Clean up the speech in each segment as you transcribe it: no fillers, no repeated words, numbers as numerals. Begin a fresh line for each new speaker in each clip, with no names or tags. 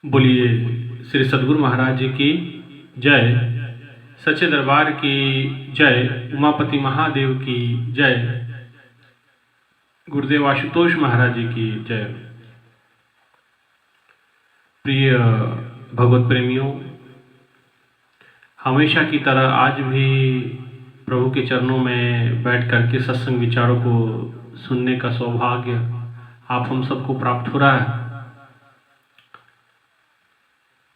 बोलिए श्री सद्गुरु महाराज जी की जय, सच्चे दरबार की जय, उमापति महादेव की जय, गुरुदेव आशुतोष महाराज जी की जय। प्रिय भगवत प्रेमियों, हमेशा की तरह आज भी प्रभु के चरणों में बैठ करके सत्संग विचारों को सुनने का सौभाग्य आप हम सबको प्राप्त हो रहा है।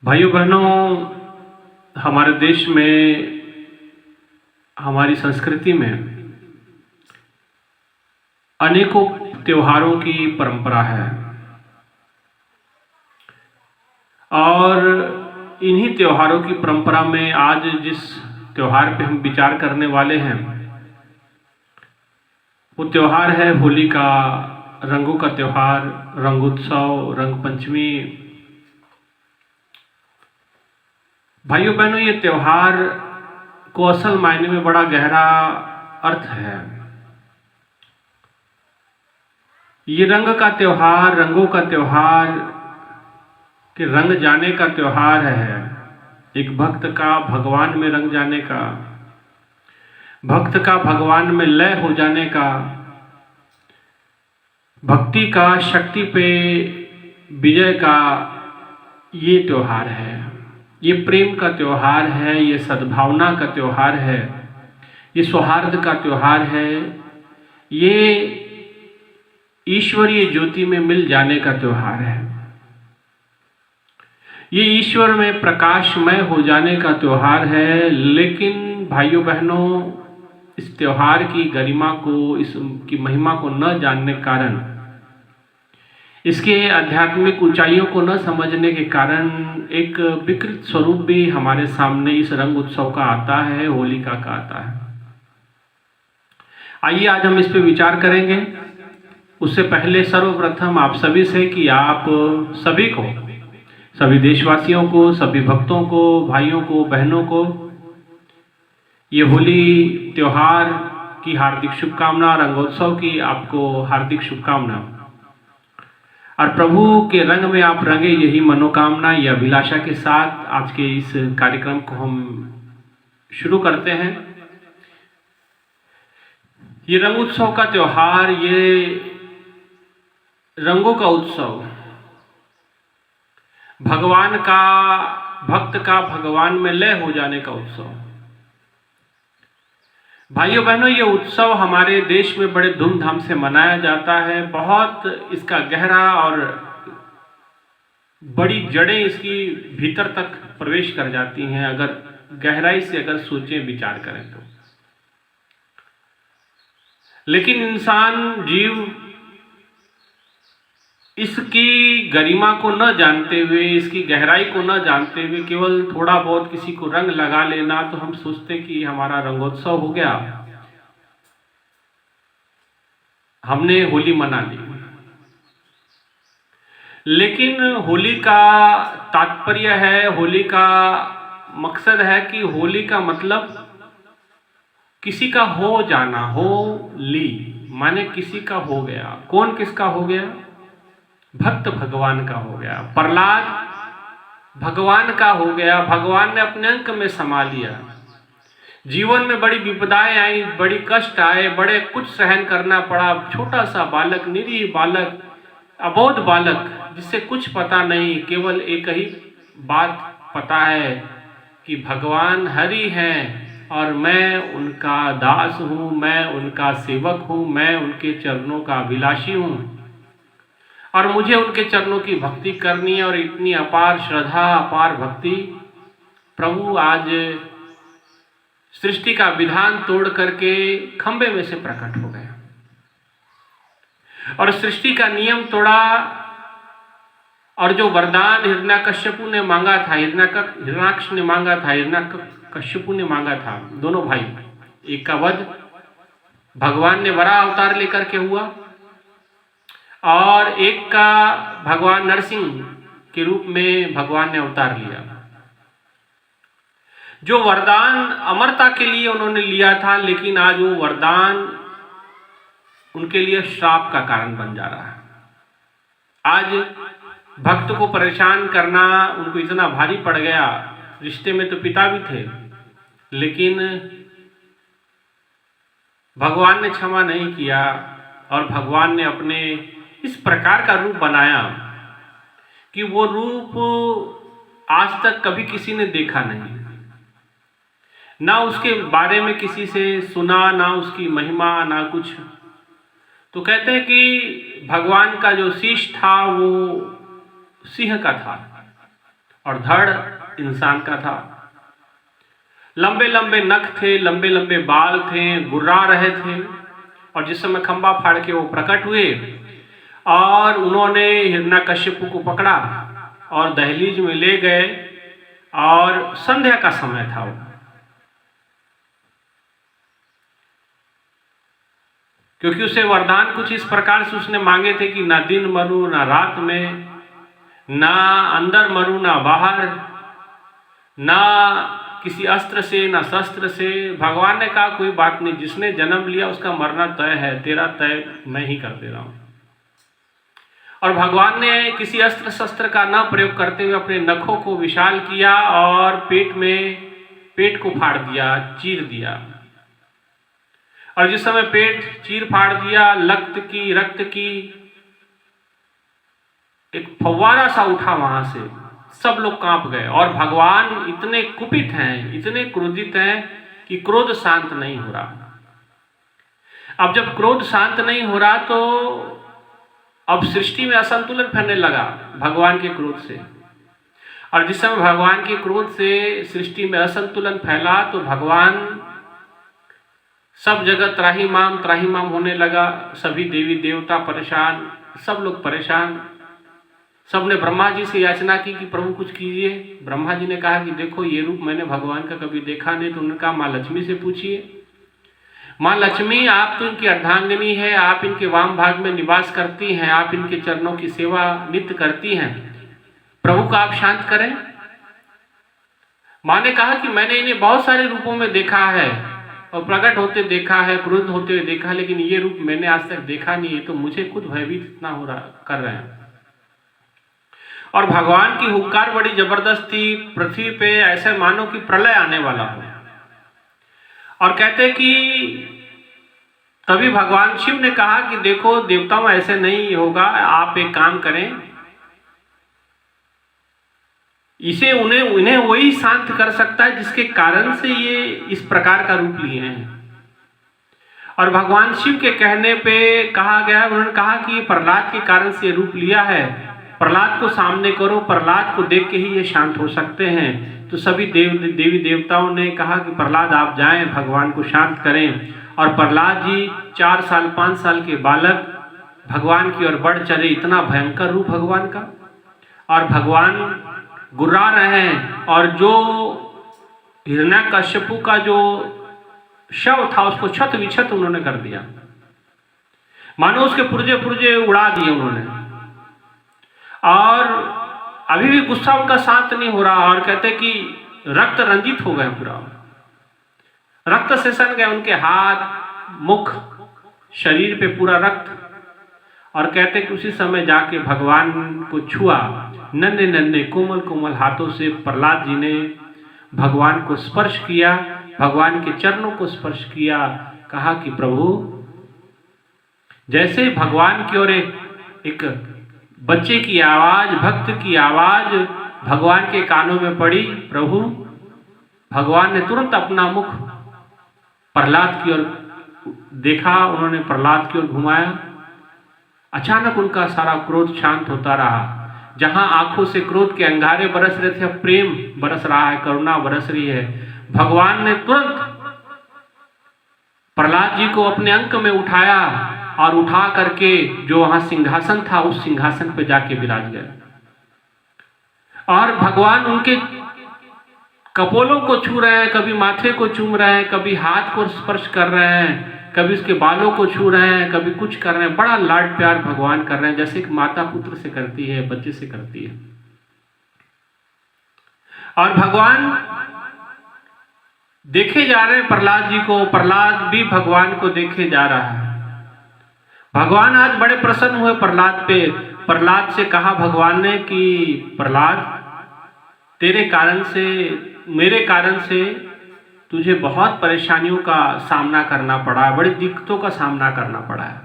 भाइयों बहनों, हमारे देश में, हमारी संस्कृति में अनेकों त्योहारों की परंपरा है और इन्हीं त्योहारों की परंपरा में आज जिस त्योहार पे हम विचार करने वाले हैं वो त्योहार है होली का, रंगों का त्योहार, रंगोत्सव, रंग पंचमी। भाइयों बहनों, ये त्योहार को असल मायने में बड़ा गहरा अर्थ है। ये रंग का त्योहार, रंगों का त्योहार कि रंग जाने का त्योहार है। एक भक्त का भगवान में रंग जाने का, भक्त का भगवान में लय हो जाने का, भक्ति का शक्ति पे विजय का ये त्योहार है। ये प्रेम का त्योहार है, ये सद्भावना का त्योहार है, ये सौहार्द का त्योहार है, ये ईश्वरीय ज्योति में मिल जाने का त्योहार है, ये ईश्वर में प्रकाशमय हो जाने का त्योहार है। लेकिन भाइयों बहनों, इस त्योहार की गरिमा को, इसकी महिमा को न जानने के कारण, इसके आध्यात्मिक ऊंचाइयों को न समझने के कारण एक विकृत स्वरूप भी हमारे सामने इस रंग उत्सव का आता है, होलिका का आता है। आइए आज हम इस पे विचार करेंगे। उससे पहले सर्वप्रथम आप सभी से कि आप सभी को, सभी देशवासियों को, सभी भक्तों को, भाइयों को, बहनों को ये होली त्योहार की हार्दिक शुभकामना, रंगोत्सव की आपको हार्दिक शुभकामना। और प्रभु के रंग में आप रंगे, यही मनोकामना, यह अभिलाषा के साथ आज के इस कार्यक्रम को हम शुरू करते हैं। ये रंग उत्सव का त्योहार, ये रंगों का उत्सव, भगवान का, भक्त का भगवान में लय हो जाने का उत्सव। भाइयों बहनों, ये उत्सव हमारे देश में बड़े धूमधाम से मनाया जाता है। बहुत इसका गहरा और बड़ी जड़ें इसकी भीतर तक प्रवेश कर जाती हैं, अगर गहराई से अगर सोचें, विचार करें तो। लेकिन इंसान, जीव इसकी गरिमा को न जानते हुए, इसकी गहराई को न जानते हुए केवल थोड़ा बहुत किसी को रंग लगा लेना, तो हम सोचते कि हमारा रंगोत्सव हो गया, हमने होली मना ली। लेकिन होली का तात्पर्य है, होली का मकसद है कि होली का मतलब किसी का हो जाना, हो ली माने किसी का हो गया। कौन किसका हो गया? भक्त भगवान का हो गया, प्रहलाद भगवान का हो गया, भगवान ने अपने अंक में समा लिया। जीवन में बड़ी विपदाएं आई, बड़ी कष्ट आए, बड़े कुछ सहन करना पड़ा। छोटा सा बालक, निरीह बालक, अबोध बालक, जिससे कुछ पता नहीं, केवल एक ही बात पता है कि भगवान हरि हैं और मैं उनका दास हूँ, मैं उनका सेवक हूँ, मैं उनके चरणों का अभिलाषी हूँ और मुझे उनके चरणों की भक्ति करनी है। और इतनी अपार श्रद्धा, अपार भक्ति प्रभु आज सृष्टि का विधान तोड़ करके खंबे में से प्रकट हो गए और सृष्टि का नियम तोड़ा। और जो वरदान हिरण्याकश्यपु ने मांगा था, हिरण्याक्ष ने मांगा था, हिरण्याकश्यपु ने मांगा था, दोनों भाई, एक का वध भगवान ने वराह अवतार लेकर के हुआ और एक का भगवान नरसिंह के रूप में भगवान ने अवतार लिया। जो वरदान अमरता के लिए उन्होंने लिया था, लेकिन आज वो वरदान उनके लिए श्राप का कारण बन जा रहा है। आज भक्त को परेशान करना उनको इतना भारी पड़ गया। रिश्ते में तो पिता भी थे, लेकिन भगवान ने क्षमा नहीं किया और भगवान ने अपने इस प्रकार का रूप बनाया कि वो रूप आज तक कभी किसी ने देखा नहीं, ना उसके बारे में किसी से सुना, ना उसकी महिमा, ना कुछ। तो कहते हैं कि भगवान का जो शीश था वो सिंह का था और धड़ इंसान का था। लंबे लंबे नख थे, लंबे लंबे बाल थे, गुर्रा रहे थे। और जिस समय खंबा फाड़ के वो प्रकट हुए और उन्होंने हिरण्यकश्यप को पकड़ा और दहलीज में ले गए, और संध्या का समय था वो, क्योंकि उसे वरदान कुछ इस प्रकार से उसने मांगे थे कि ना दिन मरूं ना रात में, ना अंदर मरूं ना बाहर, ना किसी अस्त्र से ना शस्त्र से। भगवान ने कहा कोई बात नहीं, जिसने जन्म लिया उसका मरना तय है, तेरा तय मैं ही कर दे रहा हूं। और भगवान ने किसी अस्त्र शस्त्र का न प्रयोग करते हुए अपने नखों को विशाल किया और पेट को फाड़ दिया, चीर दिया। और जिस समय पेट चीर फाड़ दिया, रक्त की एक फव्वारा सा उठा वहां से, सब लोग कांप गए। और भगवान इतने कुपित हैं, इतने क्रोधित हैं कि क्रोध शांत नहीं हो रहा। अब जब क्रोध शांत नहीं हो रहा तो अब सृष्टि में असंतुलन फैलने लगा भगवान के क्रोध से। और जिस समय भगवान के क्रोध से सृष्टि में असंतुलन फैला तो भगवान सब जगह त्राहिमाम होने लगा। सभी देवी देवता परेशान, सब लोग परेशान। सबने ब्रह्मा जी से याचना की कि प्रभु कुछ कीजिए। ब्रह्मा जी ने कहा कि देखो ये रूप मैंने भगवान का कभी देखा नहीं। तो उन्होंने कहा माँ लक्ष्मी से पूछिए। माँ लक्ष्मी, आप तो इनकी अर्धांगिनी है, आप इनके वाम भाग में निवास करती हैं, आप इनके चरणों की सेवा नित्य करती हैं, प्रभु का आप शांत करें। माँ ने कहा कि मैंने इन्हें बहुत सारे रूपों में देखा है और प्रकट होते देखा है, क्रोध होते हुए देखा, लेकिन ये रूप मैंने आज तक देखा नहीं है। तो मुझे खुद भयभीत इतना हो रहा कर रहे हैं। और भगवान की हुंकार बड़ी जबरदस्त थी। पृथ्वी पे ऐसे मानो कि प्रलय आने वाला हो। और कहते कि तभी भगवान शिव ने कहा कि देखो देवताओं ऐसे नहीं होगा, आप एक काम करें, इसे उन्हें वही शांत कर सकता है जिसके कारण से ये इस प्रकार का रूप लिए हैं। और भगवान शिव के कहने पे कहा गया, उन्होंने कहा कि प्रहलाद के कारण से ये रूप लिया है, प्रहलाद को सामने करो, प्रहलाद को देख के ही ये शांत हो सकते हैं। तो सभी देवी देवताओं ने कहा कि प्रहलाद आप जाएं, भगवान को शांत करें। और प्रहलाद जी 4 साल 5 साल के बालक भगवान की ओर बढ़ चले। इतना भयंकर रूप भगवान का, और भगवान गुर्रा रहे हैं। और जो हिरण्यकश्यप का जो शव था उसको छत विछत उन्होंने कर दिया, मानो उसके पुर्जे उड़ा दिए उन्होंने। और अभी भी गुस्सा उनका शांत नहीं हो रहा। और कहते कि रक्त रंजित हो गए, पूरा रक्त से सन गए उनके हाथ, मुख, शरीर पे पूरा रक्त। और कहते कि उसी समय जाके भगवान को छुआ, नन्हे नन्हे कोमल कोमल हाथों से प्रहलाद जी ने भगवान को स्पर्श किया, भगवान के चरणों को स्पर्श किया। कहा कि प्रभु, जैसे भगवान की ओर एक बच्चे की आवाज, भक्त की आवाज भगवान के कानों में पड़ी, प्रभु, भगवान ने तुरंत अपना मुख प्रहलाद की ओर देखा, उन्होंने प्रहलाद की ओर घुमाया। अचानक उनका सारा क्रोध शांत होता रहा। जहां आंखों से क्रोध के अंगारे बरस रहे थे, अब प्रेम बरस रहा है, करुणा बरस रही है। भगवान ने तुरंत प्रहलाद जी को अपने अंक में उठाया और उठा करके जो वहां सिंहासन था उस सिंहासन पे जाके विराज गए। और भगवान उनके कपोलों को छू रहे हैं, कभी माथे को चूम रहे हैं, कभी हाथ को स्पर्श कर रहे हैं, कभी उसके बालों को छू रहे हैं, कभी कुछ कर रहे हैं। बड़ा लाड प्यार भगवान कर रहे हैं, जैसे एक माता पुत्र से करती है, बच्चे से करती है। और भगवान देखे जा रहे हैं प्रहलाद जी को, प्रहलाद भी भगवान को देखे जा रहा है। भगवान आज बड़े प्रसन्न हुए प्रहलाद पे। प्रहलाद से कहा भगवान ने कि प्रहलाद, तेरे कारण से, मेरे कारण से तुझे बहुत परेशानियों का सामना करना पड़ा है, बड़ी दिक्कतों का सामना करना पड़ा है।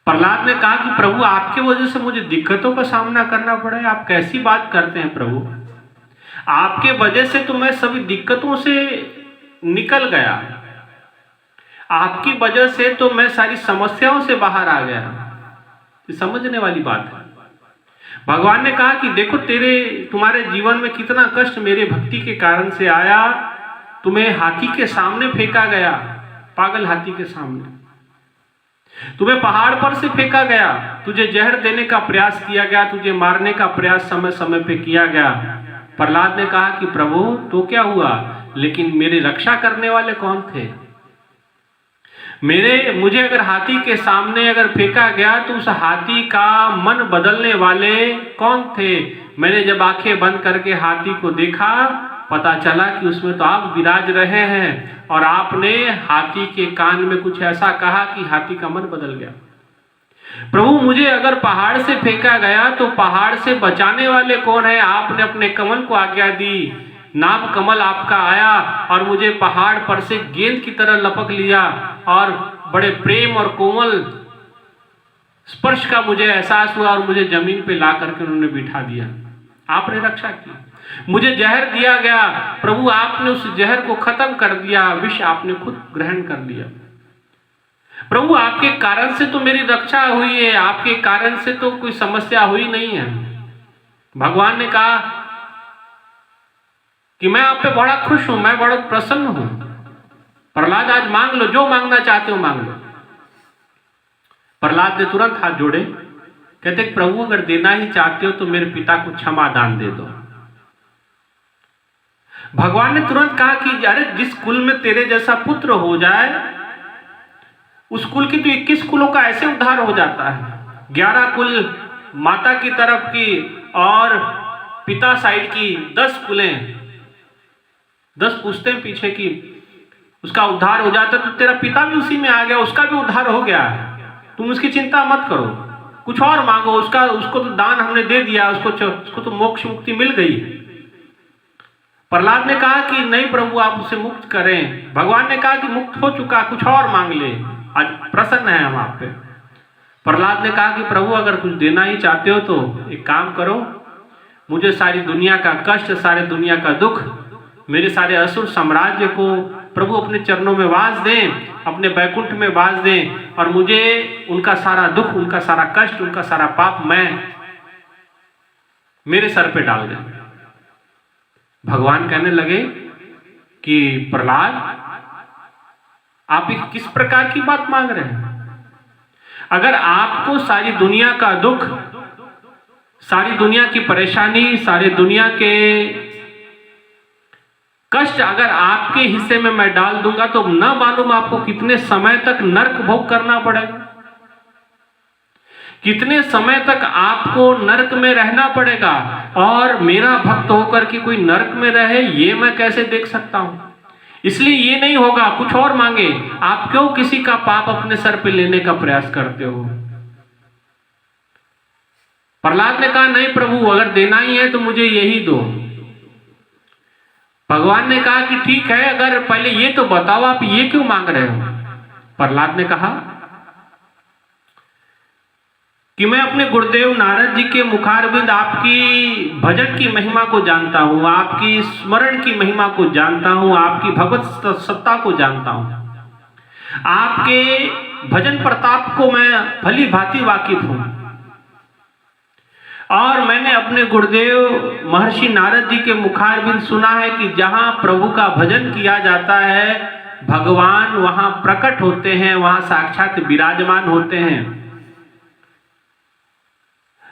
प्रहलाद ने कहा कि प्रभु, आपके वजह से मुझे दिक्कतों का सामना करना पड़ा है? आप कैसी बात करते हैं प्रभु? आपके वजह से तो मैं सभी दिक्कतों से निकल गया, आपकी वजह से तो मैं सारी समस्याओं से बाहर आ गया। ये समझने वाली बात है। भगवान ने कहा कि देखो, तुम्हारे जीवन में कितना कष्ट मेरे भक्ति के कारण से आया। तुम्हें हाथी के सामने फेंका गया, पागल हाथी के सामने। तुम्हें पहाड़ पर से फेंका गया, तुझे जहर देने का प्रयास किया गया, तुझे मारने का प्रयास समय समय पे किया गया। प्रहलाद ने कहा कि प्रभु, तो क्या हुआ, लेकिन मेरी रक्षा करने वाले कौन थे? मुझे अगर हाथी के सामने अगर फेंका गया तो उस हाथी का मन बदलने वाले कौन थे? मैंने जब आंखें बंद करके हाथी को देखा, पता चला कि उसमें तो आप विराज रहे हैं, और आपने हाथी के कान में कुछ ऐसा कहा कि हाथी का मन बदल गया। प्रभु, मुझे अगर पहाड़ से फेंका गया तो पहाड़ से बचाने वाले कौन है? आपने अपने कमल को आज्ञा दी, नाभ कमल आपका आया और मुझे पहाड़ पर से गेंद की तरह लपक लिया, और बड़े प्रेम और कोमल स्पर्श का मुझे एहसास हुआ, और मुझे जमीन पे ला करके उन्होंने बिठा दिया। आपने रक्षा की। मुझे जहर दिया गया, प्रभु आपने उस जहर को खत्म कर दिया, विष आपने खुद ग्रहण कर लिया। प्रभु, आपके कारण से तो मेरी रक्षा हुई है, आपके कारण से तो कोई समस्या हुई नहीं है। भगवान ने कहा कि मैं आप पे बड़ा खुश हूं, मैं बड़ा प्रसन्न हूं। प्रहलाद, आज मांग लो, जो मांगना चाहते हो मांग लो। प्रहलाद ने तुरंत हाथ जोड़े, कहते प्रभु, अगर देना ही चाहते हो तो मेरे पिता को क्षमा दान दे दो। भगवान ने तुरंत कहा कि अरे, जिस कुल में तेरे जैसा पुत्र हो जाए, उस कुल की तो 21 कुलों का ऐसे उद्धार हो जाता है। 11 कुल माता की तरफ की और पिता साइड की 10 कुलें, 10 पुश्तें पीछे की, उसका उद्धार हो जाता। तो तेरा पिता भी उसी में आ गया, उसका भी उद्धार हो गया। तुम उसकी चिंता मत करो, कुछ और मांगो। उसको तो दान हमने दे दिया, उसको तो मोक्ष मुक्ति मिल गई। प्रहलाद ने कहा कि नहीं प्रभु, आप उसे मुक्त करें। भगवान ने कहा कि मुक्त हो चुका, कुछ और मांग ले, आज प्रसन्न है हम आप पे। प्रहलाद ने कहा कि प्रभु, अगर कुछ देना ही चाहते हो तो एक काम करो, मुझे सारी दुनिया का कष्ट, सारे दुनिया का दुख, मेरे सारे असुर साम्राज्य को प्रभु अपने चरणों में वास दें, अपने बैकुंठ में वास दें, और मुझे उनका सारा दुख, उनका सारा कष्ट, उनका सारा पाप मेरे सर पे डाल दें। भगवान कहने लगे कि प्रहलाद, आप किस प्रकार की बात मांग रहे हैं? अगर आपको सारी दुनिया का दुख, सारी दुनिया की परेशानी, सारी दुनिया के कष्ट अगर आपके हिस्से में मैं डाल दूंगा तो न मालूम आपको कितने समय तक नरक भोग करना पड़ेगा, कितने समय तक आपको नरक में रहना पड़ेगा। और मेरा भक्त होकर के कोई नरक में रहे, ये मैं कैसे देख सकता हूं? इसलिए ये नहीं होगा, कुछ और मांगे। आप क्यों किसी का पाप अपने सर पे लेने का प्रयास करते हो? प्रहलाद ने कहा नहीं प्रभु, अगर देना ही है तो मुझे यही दो। भगवान ने कहा कि ठीक है, अगर पहले ये तो बताओ आप ये क्यों मांग रहे हो? प्रहलाद ने कहा कि मैं अपने गुरुदेव नारद जी के मुखारबिंद आपकी भजन की महिमा को जानता हूं, आपकी स्मरण की महिमा को जानता हूं, आपकी भगवत सत्ता को जानता हूं, आपके भजन प्रताप को मैं भली भांति वाकिफ हूं। और मैंने अपने गुरुदेव महर्षि नारद जी के मुखारबिंद सुना है कि जहां प्रभु का भजन किया जाता है, भगवान वहां प्रकट होते हैं, वहां साक्षात विराजमान होते हैं।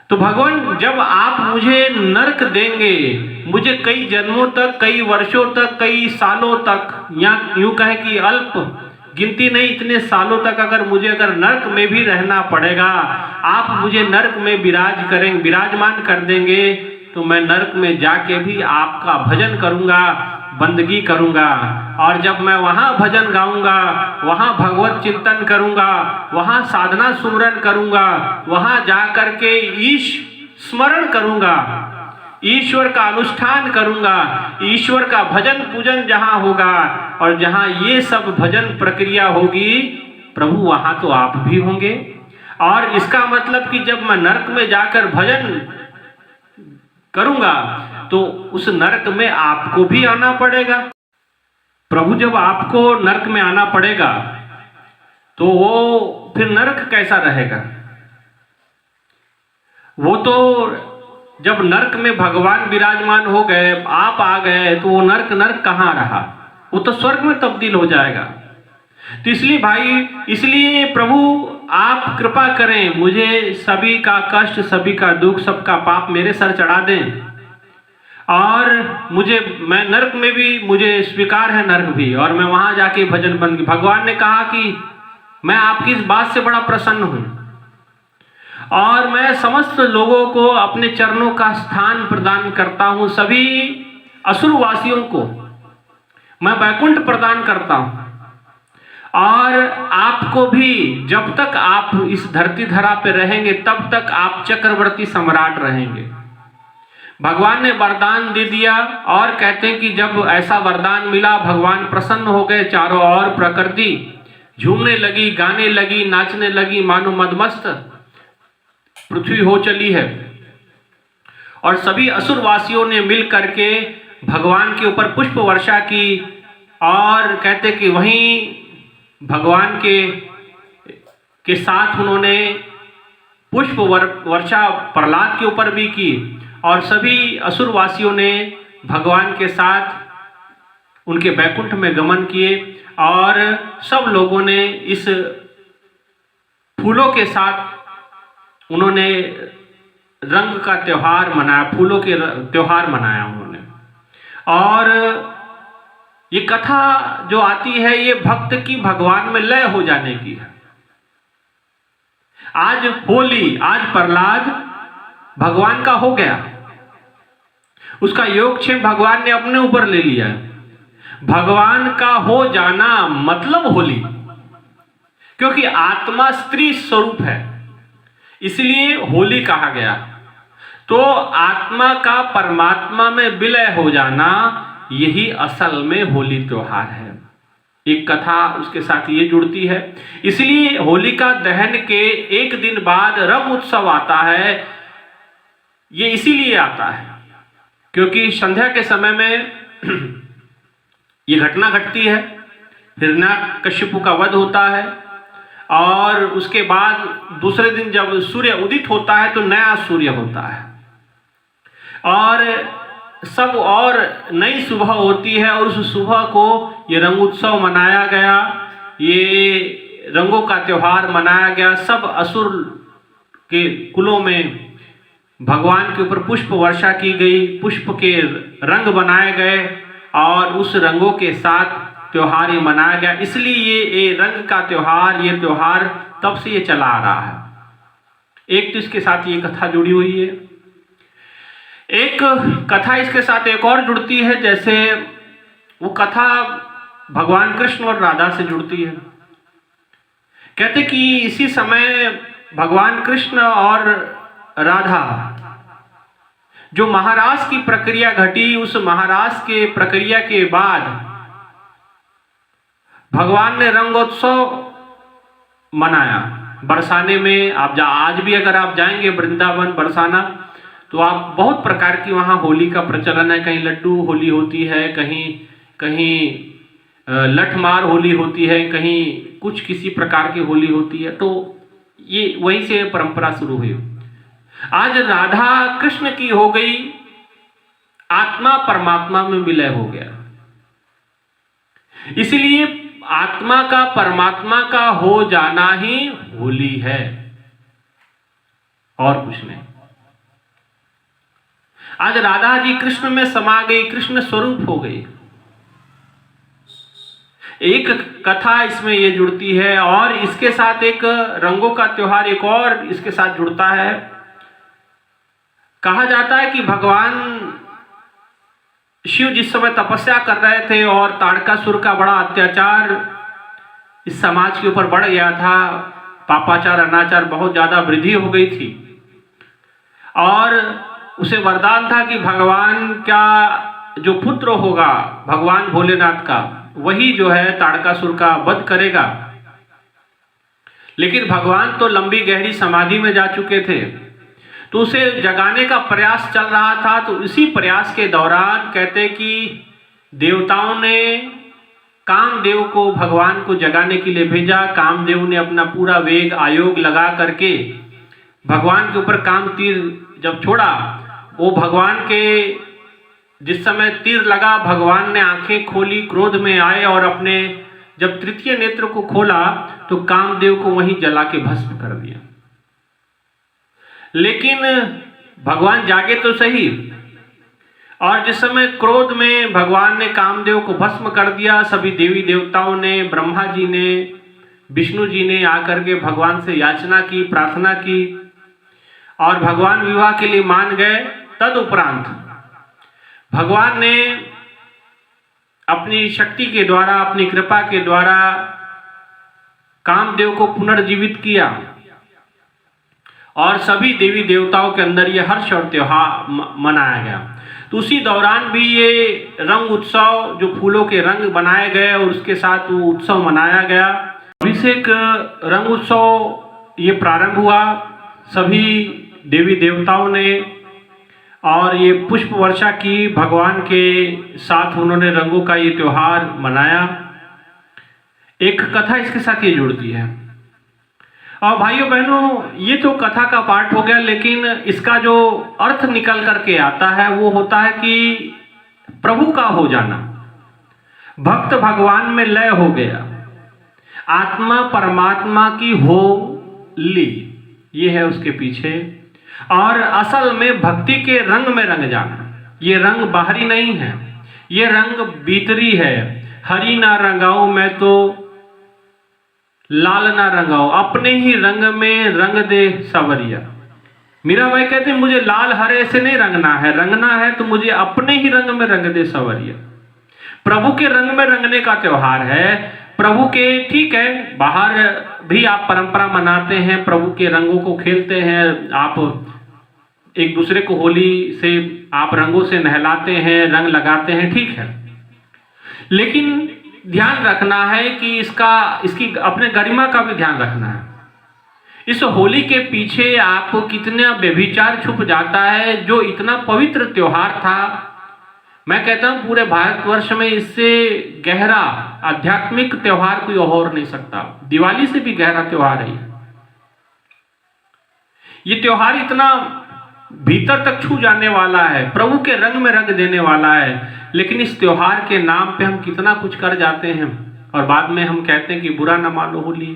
तो भगवान, जब आप मुझे नरक देंगे, मुझे कई जन्मों तक, कई वर्षों तक, कई सालों तक, या यूं कहे कि अल्प गिनती नहीं, इतने सालों तक अगर मुझे नरक में भी रहना पड़ेगा, आप मुझे नरक में विराजमान कर देंगे, तो मैं नरक में जाके भी आपका भजन करूंगा, बंदगी करूंगा, और जब मैं वहां भजन गाऊंगा, वहां भगवत चिंतन करूंगा, वहां साधना सुमरन करूंगा, वहां जा करके ईश स्मरण करूंगा, ईश्वर का अनुष्ठान करूंगा, ईश्वर का भजन पूजन जहां होगा और जहां ये सब भजन प्रक्रिया होगी, प्रभु वहां तो आप भी होंगे। और इसका मतलब कि जब मैं नरक में जाकर भजन करूंगा तो उस नरक में आपको भी आना पड़ेगा। प्रभु जब आपको नरक में आना पड़ेगा तो वो फिर नरक कैसा रहेगा? वो तो जब नरक में भगवान विराजमान हो गए, आप आ गए, तो वो नरक नरक कहाँ रहा? वो तो स्वर्ग में तब्दील हो जाएगा। तो इसलिए भाई, इसलिए प्रभु आप कृपा करें, मुझे सभी का कष्ट, सभी का दुख, सबका पाप मेरे सर चढ़ा दें, और मैं नरक में भी, मुझे स्वीकार है नरक भी, और मैं वहां जाके भजन बन। भगवान ने कहा कि मैं आपकी इस बात से बड़ा प्रसन्न हूं और मैं समस्त लोगों को अपने चरणों का स्थान प्रदान करता हूं। सभी असुरवासियों को मैं वैकुंठ प्रदान करता हूं, और आपको भी, जब तक आप इस धरती धरा पे रहेंगे तब तक आप चक्रवर्ती सम्राट रहेंगे। भगवान ने वरदान दे दिया, और कहते हैं कि जब ऐसा वरदान मिला, भगवान प्रसन्न हो गए। चारों ओर प्रकृति झूमने लगी, गाने लगी, नाचने लगी, मानो मदमस्त पृथ्वी हो चली है। और सभी असुरवासियों ने मिल करके भगवान के ऊपर पुष्प वर्षा की, और कहते कि वहीं भगवान के साथ उन्होंने पुष्प वर्षा प्रहलाद के ऊपर भी की, और सभी असुरवासियों ने भगवान के साथ उनके बैकुंठ में गमन किए, और सब लोगों ने इस फूलों के साथ उन्होंने रंग का त्योहार मनाया, फूलों के त्योहार मनाया उन्होंने। और ये कथा जो आती है, ये भक्त की भगवान में लय हो जाने की है। आज होली, आज प्रहलाद भगवान का हो गया, उसका योगक्षेम भगवान ने अपने ऊपर ले लिया। भगवान का हो जाना मतलब होली, क्योंकि आत्मा स्त्री स्वरूप है, इसलिए होली कहा गया। तो आत्मा का परमात्मा में विलय हो जाना, यही असल में होली त्योहार है। एक कथा उसके साथ ये जुड़ती है। इसलिए होलिका दहन के एक दिन बाद रंग उत्सव आता है। ये इसीलिए आता है क्योंकि संध्या के समय में ये घटना घटती है, हिरण्याकश्यपु का वध होता है, और उसके बाद दूसरे दिन जब सूर्य उदित होता है तो नया सूर्य होता है, और सब और नई सुबह होती है, और उस सुबह को ये रंग उत्सव मनाया गया, ये रंगों का त्योहार मनाया गया। सब असुर के कुलों में भगवान के ऊपर पुष्प वर्षा की गई, पुष्प के रंग बनाए गए, और उस रंगों के साथ त्योहार ये मनाया गया। इसलिए ये रंग का त्योहार, ये त्योहार तब से ये चला आ रहा है। एक तो इसके साथ ये कथा जुड़ी हुई है, एक कथा इसके साथ एक और जुड़ती है, जैसे वो कथा भगवान कृष्ण और राधा से जुड़ती है। कहते कि इसी समय भगवान कृष्ण और राधा, जो महारास की प्रक्रिया घटी, उस महारास के प्रक्रिया के बाद भगवान ने रंगोत्सव मनाया बरसाने में। आप आज भी अगर आप जाएंगे वृंदावन बरसाना, तो आप बहुत प्रकार की वहाँ होली का प्रचलन है। कहीं लड्डू होली होती है, कहीं लठमार होली होती है, कहीं कुछ किसी प्रकार की होली होती है। तो ये वहीं से परंपरा शुरू हुई। आज राधा कृष्ण की हो गई, आत्मा परमात्मा में विलय हो गया। इसलिए आत्मा का परमात्मा का हो जाना ही होली है, और कुछ नहीं। आज राधा जी कृष्ण में समा गई, कृष्ण स्वरूप हो गई। एक कथा इसमें ये जुड़ती है, और इसके साथ एक रंगों का त्योहार एक और इसके साथ जुड़ता है। कहा जाता है कि भगवान शिव जिस समय तपस्या कर रहे थे और ताड़कासुर का बड़ा अत्याचार इस समाज के ऊपर बढ़ गया था, पापाचार अनाचार बहुत ज्यादा वृद्धि हो गई थी और उसे वरदान था कि भगवान का जो पुत्र होगा भगवान भोलेनाथ का, वही जो है ताड़कासुर का वध करेगा। लेकिन भगवान तो लंबी गहरी समाधि में जा चुके थे, तो उसे जगाने का प्रयास चल रहा था। तो इसी प्रयास के दौरान कहते कि देवताओं ने कामदेव को भगवान को जगाने के लिए भेजा। कामदेव ने अपना पूरा वेग आयोग लगा करके भगवान के ऊपर काम तीर जब छोड़ा, वो भगवान के जिस समय तीर लगा, भगवान ने आंखें खोली, क्रोध में आए और अपने जब तृतीय नेत्र को खोला तो कामदेव को वहीं जला के भस्म कर दिया। लेकिन भगवान जागे तो सही, और जिस समय क्रोध में भगवान ने कामदेव को भस्म कर दिया, सभी देवी देवताओं ने, ब्रह्मा जी ने, विष्णु जी ने आकर के भगवान से याचना की, प्रार्थना की और भगवान विवाह के लिए मान गए। तदुपरांत भगवान ने अपनी शक्ति के द्वारा, अपनी कृपा के द्वारा कामदेव को पुनर्जीवित किया और सभी देवी देवताओं के अंदर ये हर्ष और त्योहार मनाया गया। तो उसी दौरान भी ये रंग उत्सव, जो फूलों के रंग बनाए गए और उसके साथ वो उत्सव मनाया गया। अभिषेक रंग उत्सव ये प्रारंभ हुआ सभी देवी देवताओं ने, और ये पुष्प वर्षा की, भगवान के साथ उन्होंने रंगों का ये त्योहार मनाया। एक कथा इसके साथ ये जुड़ती है। और भाइयों बहनों, ये तो कथा का पार्ट हो गया, लेकिन इसका जो अर्थ निकल करके आता है वो होता है कि प्रभु का हो जाना, भक्त भगवान में लय हो गया, आत्मा परमात्मा की हो ली, ये है उसके पीछे। और असल में भक्ति के रंग में रंग जाना, ये रंग बाहरी नहीं है, ये रंग भीतरी है। हरी ना रंगाओ मैं तो लाल ना रंगाओ, अपने ही रंग में रंग दे सवरिया। मीरा भाई कहते हैं मुझे लाल हरे से नहीं रंगना है, रंगना है तो मुझे अपने ही रंग में रंग दे सवरिया। प्रभु के रंग में रंगने का त्योहार है। प्रभु के, ठीक है, बाहर भी आप परंपरा मनाते हैं, प्रभु के रंगों को खेलते हैं, आप एक दूसरे को होली से आप रंगों से नहलाते हैं, रंग लगाते हैं, ठीक है। लेकिन ध्यान रखना है कि इसकी अपने गरिमा का भी ध्यान रखना है। इस होली के पीछे आपको कितना व्यभिचार छुप जाता है, जो इतना पवित्र त्योहार था। मैं कहता हूं पूरे भारतवर्ष में इससे गहरा आध्यात्मिक त्योहार कोई और नहीं सकता। दिवाली से भी गहरा त्योहार है ये त्योहार, इतना भीतर तक छू जाने वाला है, प्रभु के रंग में रंग देने वाला है। लेकिन इस त्योहार के नाम पे हम कितना कुछ कर जाते हैं और बाद में हम कहते हैं कि बुरा ना मानो होली।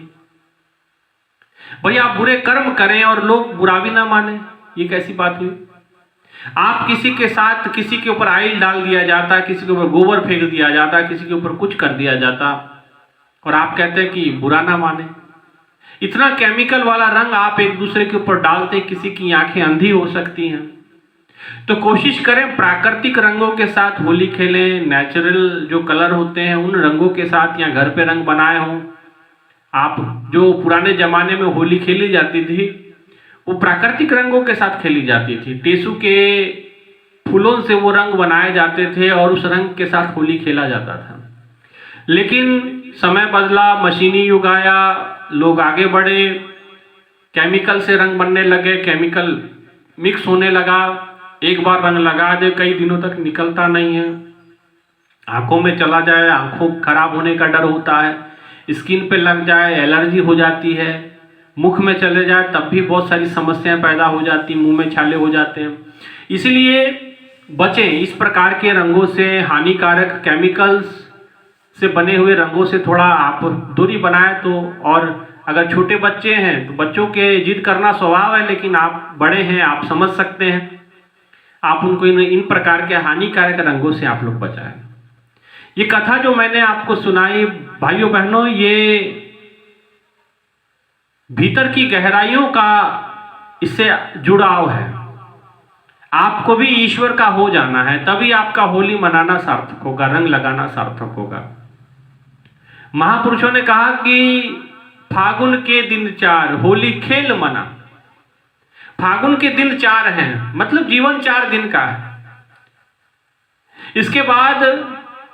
भाई आप बुरे कर्म करें और लोग बुरा भी ना माने, ये कैसी बात हुई? आप किसी के साथ, किसी के ऊपर आइल डाल दिया जाता, किसी के ऊपर गोबर फेंक दिया जाता, किसी के ऊपर कुछ कर दिया जाता और आप कहते हैं कि बुरा ना माने। इतना केमिकल वाला रंग आप एक दूसरे के ऊपर डालते, किसी की आंखें अंधी हो सकती हैं। तो कोशिश करें प्राकृतिक रंगों के साथ होली खेलें, नेचुरल जो कलर होते हैं उन रंगों के साथ, या घर पे रंग बनाए हों। आप जो पुराने जमाने में होली खेली जाती थी वो प्राकृतिक रंगों के साथ खेली जाती थी, टेसू के फूलों से वो रंग बनाए जाते थे और उस रंग के साथ होली खेला जाता था। लेकिन समय बदला, मशीनी युग आया, लोग आगे बढ़े, केमिकल से रंग बनने लगे, केमिकल मिक्स होने लगा। एक बार रंग लगा दे कई दिनों तक निकलता नहीं है, आंखों में चला जाए, आंखों खराब होने का डर होता है, स्किन पे लग जाए एलर्जी हो जाती है, मुख में चले जाए तब भी बहुत सारी समस्याएं पैदा हो जाती, मुंह में छाले हो जाते हैं। इसलिए बचें इस प्रकार के रंगों से, हानिकारक केमिकल्स से बने हुए रंगों से थोड़ा आप दूरी बनाएं। तो और अगर छोटे बच्चे हैं तो बच्चों के जिद करना स्वभाव है, लेकिन आप बड़े हैं, आप समझ सकते हैं, आप उनको इन प्रकार के हानिकारक रंगों से आप लोग बचाएं। ये कथा जो मैंने आपको सुनाई भाइयों बहनों, ये भीतर की गहराइयों का इससे जुड़ाव है। आपको भी ईश्वर का हो जाना है, तभी आपका होली मनाना सार्थक होगा, रंग लगाना सार्थक होगा। महापुरुषों ने कहा कि फागुन के दिन 4 होली खेल मना। फागुन के दिन 4 हैं, मतलब जीवन 4 दिन का है, इसके बाद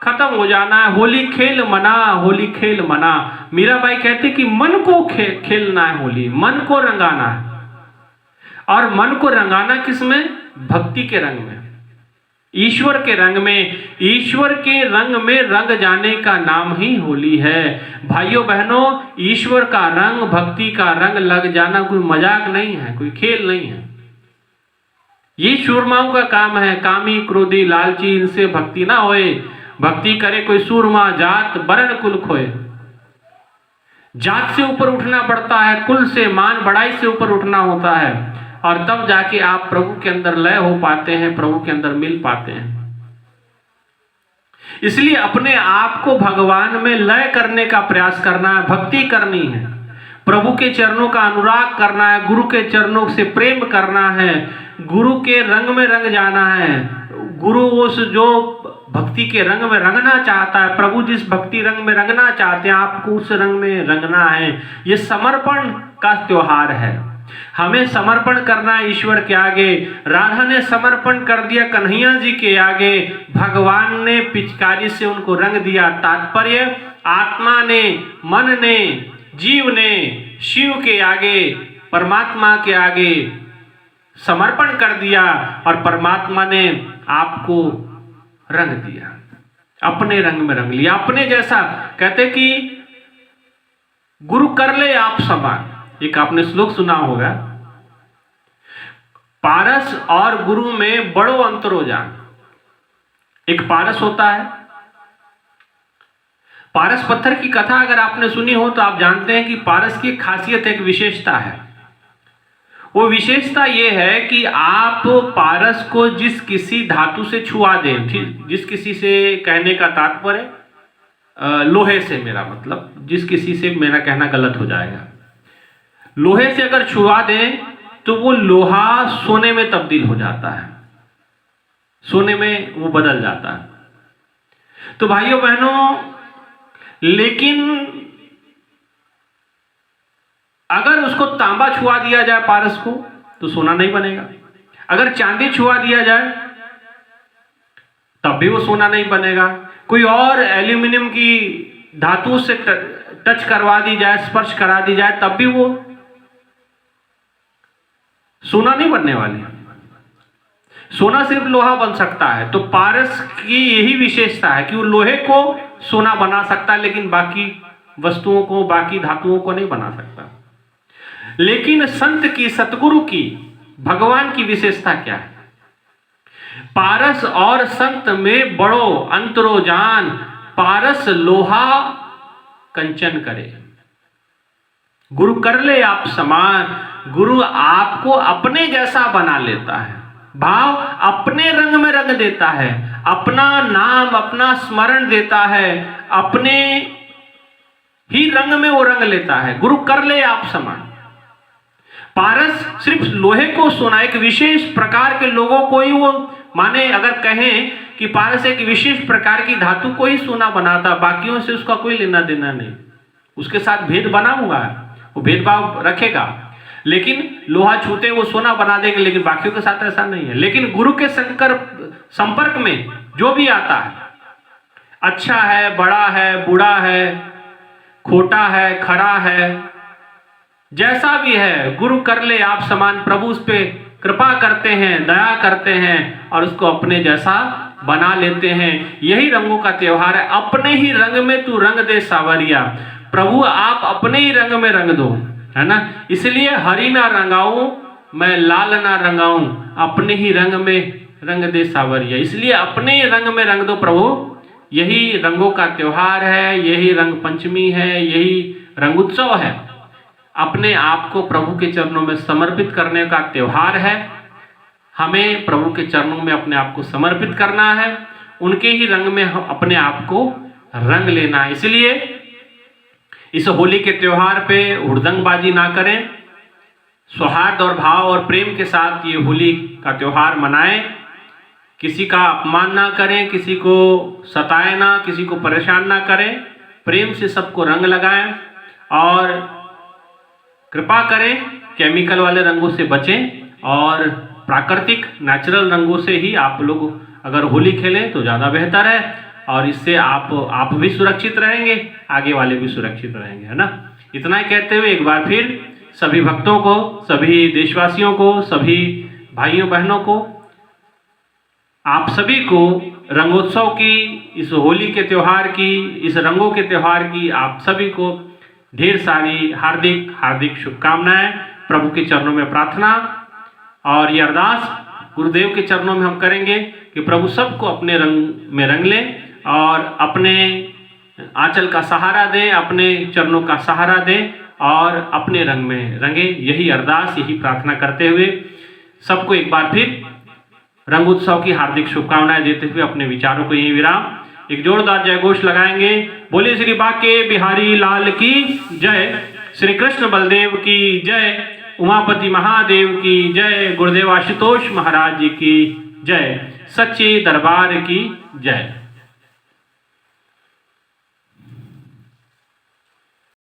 खत्म हो जाना है। होली खेल मना, होली खेल मना। मीराबाई कहते कि मन को खेलना है, होली मन को रंगाना है। और मन को रंगाना किसमें? भक्ति के रंग में, ईश्वर के रंग में। ईश्वर के रंग में रंग जाने का नाम ही होली है। भाइयों बहनों, ईश्वर का रंग, भक्ति का रंग लग जाना कोई मजाक नहीं है, कोई खेल नहीं है। ये सूरमाओं का काम है। कामी क्रोधी लालची इनसे भक्ति ना होए। भक्ति करे कोई सूरमा, जात वर्ण कुल खोए। जात से ऊपर उठना पड़ता है, कुल से, मान बढ़ाई से ऊपर उठना होता है, और तब जाके आप प्रभु के अंदर लय हो पाते हैं, प्रभु के अंदर मिल पाते हैं। इसलिए अपने आप को भगवान में लय करने का प्रयास करना है, भक्ति करनी है, प्रभु के चरणों का अनुराग करना है, गुरु के चरणों से प्रेम करना है, गुरु के रंग में रंग जाना है। गुरु उस जो भक्ति के रंग में रंगना चाहता है, प्रभु जिस भक्ति रंग में रंगना चाहते हैं, आपको उस रंग में रंगना है। ये समर्पण का त्योहार है। हमें समर्पण करना है ईश्वर के आगे। राधा ने समर्पण कर दिया कन्हैया जी के आगे, भगवान ने पिचकारी से उनको रंग दिया। तात्पर्य, आत्मा ने, मन ने, जीव ने शिव के आगे, परमात्मा के आगे समर्पण कर दिया, और परमात्मा ने आपको रंग दिया, अपने रंग में रंग लिया, अपने जैसा। कहते कि गुरु कर ले आप समान। एक आपने श्लोक सुना होगा, पारस और गुरु में बड़ो अंतरो जान। एक पारस होता है, पारस पत्थर की कथा अगर आपने सुनी हो तो आप जानते हैं कि पारस की खासियत, एक विशेषता है। वो विशेषता ये है कि आप पारस को जिस किसी धातु से छुआ दें, जिस किसी से, कहने का तात्पर्य लोहे से, मेरा मतलब जिस किसी से, मेरा कहना गलत हो जाएगा, लोहे से अगर छुआ दें तो वो लोहा सोने में तब्दील हो जाता है, सोने में वो बदल जाता है। तो भाइयों बहनों, लेकिन अगर उसको तांबा छुआ दिया जाए पारस को तो सोना नहीं बनेगा। अगर चांदी छुआ दिया जाए तब भी वो सोना नहीं बनेगा। कोई और एल्यूमिनियम की धातु से टच करवा दी जाए, स्पर्श करा दी जाए, तब भी वो सोना नहीं बनने वाली। सोना सिर्फ लोहा बन सकता है। तो पारस की यही विशेषता है कि वो लोहे को सोना बना सकता है, लेकिन बाकी वस्तुओं को, बाकी धातुओं को नहीं बना सकता। लेकिन संत की, सतगुरु की, भगवान की विशेषता क्या है? पारस और संत में बड़ो अंतरो जान, पारस लोहा कंचन करे। गुरु कर ले आप समान। गुरु आपको अपने जैसा बना लेता है, भाव अपने रंग में रंग देता है, अपना नाम, अपना स्मरण देता है, अपने ही रंग में वो रंग लेता है। गुरु कर ले आप समान। पारस सिर्फ लोहे को सोना, एक विशेष प्रकार के लोगों को ही वो, माने अगर कहें कि पारस एक विशेष प्रकार की धातु को ही सोना बनाता, बाकियों से उसका कोई लेना देना नहीं। उसके साथ भेद बना हुआ है, वो भेदभाव रखेगा, लेकिन लोहा छूते वो सोना बना देंगे, लेकिन बाकियों के साथ ऐसा नहीं है। लेकिन गुरु के संपर्क में जो भी आता है, अच्छा है, बड़ा है, बूढ़ा है, खोटा है, खरा है, जैसा भी है, गुरु कर ले आप समान। प्रभु उस पे कृपा करते हैं, दया करते हैं, और उसको अपने जैसा बना लेते हैं। यही रंगों का त्योहार है। अपने ही रंग में तू रंग दे सावरिया। प्रभु आप अपने ही रंग में रंग दो, है ना। इसलिए हरी ना रंगाऊं, मैं लाल ना रंगाऊं, अपने ही रंग में रंग दे सावरिया। इसलिए अपने ही रंग में रंग दो प्रभु। यही रंगों का त्योहार है, यही रंग पंचमी है, यही रंग उत्सव है। अपने आप को प्रभु के चरणों में समर्पित करने का त्योहार है। हमें प्रभु के चरणों में अपने आप को समर्पित करना है, उनके ही रंग में हम अपने आप को रंग लेना है। इसलिए इस होली के त्योहार पे हुड़दंगबाजी ना करें, सौहार्द और भाव और प्रेम के साथ ये होली का त्यौहार मनाएं। किसी का अपमान ना करें, किसी को सताएं ना, किसी को परेशान ना करें। प्रेम से सबको रंग लगाएं और कृपा करें केमिकल वाले रंगों से बचें और प्राकृतिक नेचुरल रंगों से ही आप लोग अगर होली खेलें तो ज़्यादा बेहतर है। और इससे आप भी सुरक्षित रहेंगे, आगे वाले भी सुरक्षित रहेंगे, है ना। इतना ही कहते हुए एक बार फिर सभी भक्तों को, सभी देशवासियों को, सभी भाइयों बहनों को, आप सभी को रंगोत्सव की, इस होली के त्यौहार की, इस रंगों के त्यौहार की आप सभी को ढेर सारी हार्दिक हार्दिक शुभकामनाएं। प्रभु के चरणों में प्रार्थना और ये अरदास गुरुदेव के चरणों में हम करेंगे कि प्रभु सबको अपने रंग में रंग लें और अपने आंचल का सहारा दें, अपने चरणों का सहारा दें और अपने रंग में रंगे। यही अरदास, यही प्रार्थना करते हुए सबको एक बार फिर रंग उत्सव की हार्दिक शुभकामनाएं देते हुए अपने विचारों को यही विराम। एक जोरदार जय घोष लगाएंगे। बोले श्री बांके बिहारी लाल की जय, श्री कृष्ण बलदेव की जय, उमापति महादेव की जय, गुरुदेव आशुतोष महाराज जी की जय, सच्चे दरबार की जय।